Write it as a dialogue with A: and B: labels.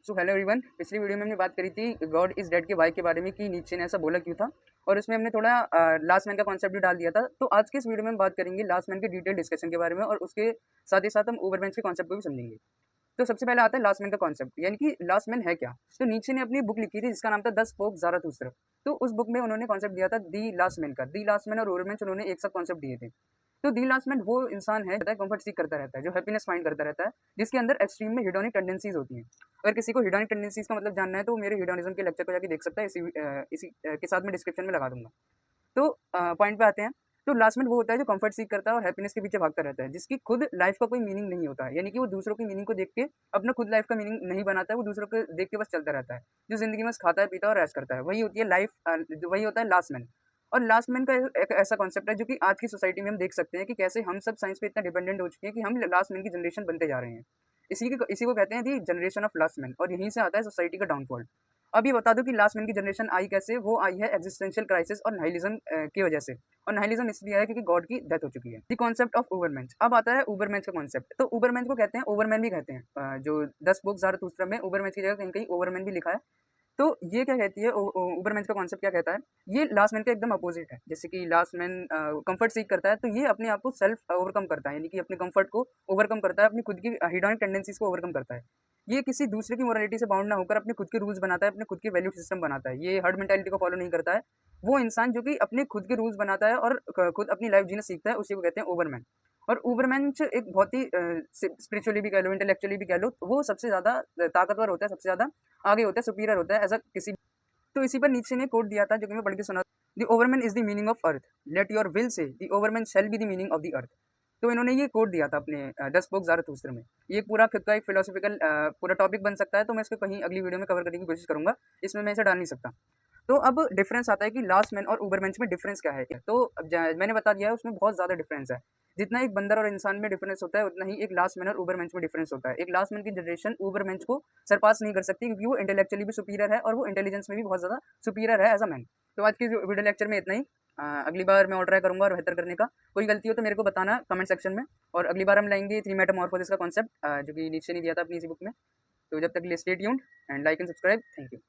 A: So hello everyone. पिछली video में हमने बात करी थी गॉड इज डेड के वाई के बारे में कि नीचे ने ऐसा बोला क्यों था, और उसमें हमने थोड़ा लास्ट मैन का कॉन्सेप्ट भी डाल दिया था। तो आज के इस वीडियो में हम बात करेंगे लास्ट मैन के डिटेल डिस्कशन के बारे में, और उसके साथ ही साथ हम ओवरबेंच के कॉन्सेप्ट को भी समझेंगे। तो सबसे पहले आता है लास्ट मैन का कॉन्सेप्ट, यानी कि लास्ट मैन है क्या। तो नीचे ने अपनी बुक लिखी थी जिसका नाम था द स्पोक ज़ाराथुस्त्र। तो उस बुक में उन्होंने कॉन्सेप्ट दिया था दी लास्ट मैन का। दी लास्ट मैन और ओवरबेंच उन्होंने एक साथ कॉन्सेप्ट दिए थे। तो दी लास्ट मैन वो इंसान है कंफर्ट सीख करता रहता है, जो हैप्पीनेस फाइंड करता रहता है, जिसके अंदर एक्सट्रीम में हिडोनिक टेंडेंसीज होती हैं। अगर किसी को हिडोनिक टेंडेंसीज का मतलब जानना है तो मेरे हिडोनिज्म के लेक्चर को जाके देख सकता है, इसी के साथ में डिस्क्रिप्शन में लगा दूंगा। तो पॉइंट पे आते हैं। तो लास्ट में वो होता है जो कंफर्ट सीख करता है और हैप्पीनेस के पीछे भागता रहता है, जिसकी खुद लाइफ का कोई मीनिंग नहीं होता है। यानी कि वो दूसरों की मीनिंग को देख के अपना खुद लाइफ का मीनिंग नहीं बनाता है, वो दूसरों को देख के बस चलता रहता है। जो जिंदगी में खाता है पीता है और ऐश करता है, वही होती है लाइफ, वही होता है लास्ट मैन। और लास्ट मैन का एक ऐसा कॉन्सेप्ट है जो कि आज की सोसाइटी में हम देख सकते हैं कि कैसे हम सब साइंस पे इतना डिपेंडेंट हो चुके हैं कि हम लास्ट मैन की जनरेशन बनते जा रहे हैं। इसी को कहते हैं दी जनरेशन ऑफ लास्ट मैन, और यहीं से आता है सोसाइटी का डाउनफॉल। अब ये बता दो कि लास्ट मैन की जनरेशन आई कैसे। वो आई है एग्जिस्टेंशियल क्राइसिस और नाइलिज्म की वजह से। और नाइलिज्म इसलिए है क्योंकि गॉड की डेथ हो चुकी है। The concept of ओवरमैन। अब आता है ओवरमैन का कॉन्सेप्ट। तो ओवरमैन को कहते हैं, ओवरमैन भी कहते हैं, जो 10 बुक ज़ारथुस्त्रा में ओवरमैन की जगह कहीं कहीं ओवरमैन भी लिखा है। तो ये क्या कहती है, ओवरमैन का कॉन्सेप्ट क्या कहता है, ये लास्ट मैन का एकदम अपोजिट है। जैसे कि लास्ट मैन कंफर्ट सीख करता है, तो ये अपने आप को सेल्फ ओवरकम करता है, यानी कि अपने कंफर्ट को ओवरकम करता है, अपनी खुद की हिडोनिक टेंडेंसीज को ओवरकम करता है। ये किसी दूसरे की मोरालिटी से बाउंड ना होकर अपने खुद के रूल्स बनाता है, अपने खुद के वैल्यू सिस्टम बनाता है। ये हर्ड मेंटालिटी को फॉलो नहीं करता है। वो इंसान जो कि अपने खुद के रूल्स बनाता है और खुद अपनी लाइफ जीना सीखता है, उसी को कहते हैं ओवरमैन। और ओवरमैन एक बहुत ही स्पिरिचुअली भी कह लो, इंटेलेक्चुअली भी कह लो, वो सबसे ज़्यादा ताकतवर होता है, सबसे ज़्यादा आगे होता है, सुपीरियर होता है एज अ किसी। तो इसी पर नीचे ने कोट दिया था जो कि मैं पढ़ के सुना। The ओवरमैन is the meaning of earth, let your will say the ओवरमैन shall be the meaning of the earth. तो इन्होंने ये कोट दिया था अपने 10 बुक ज़ारथुस्त्र में। ये पूरा खुद का एक फिलोसफिकल पूरा टॉपिक बन सकता है, तो मैं इसको कहीं अगली वीडियो में कवर करने की कोशिश करूंगा, इसमें मैं इसे डाल नहीं सकता। तो अब डिफरेंस आता है कि लास्ट मैन और ओवरमैन में डिफरेंस क्या है। तो मैंने बता दिया है, उसमें बहुत ज़्यादा डिफरेंस है। जितना एक बंदर और इंसान में डिफरेंस होता है, उतना ही एक लास्ट मैन और ओवरमैन में डिफरेंस होता है। एक लास्ट मैन की जनरेशन ओवरमैन को सरपास नहीं कर सकती, क्योंकि वो इंटेलेक्चुअली भी सुपीरियर है और वो इंटेलिजेंस में भी बहुत ज़्यादा सुपीरियर है एज अ मैन। तो आज की वीडियो लेक्चर में इतना ही। अगली बार मैं और ट्राई करूंगा और बेहतर करने का। कोई गलती हो तो मेरे को बताना कमेंट सेक्शन में। और अगली बार हम लाएंगे 3 मेटामॉर्फोसिस का कॉन्सेप्ट, जो कि नीचे नहीं दिया था अपनी इसी बुक में। तो जब तक के लिए stay tuned and like and subscribe. Thank you.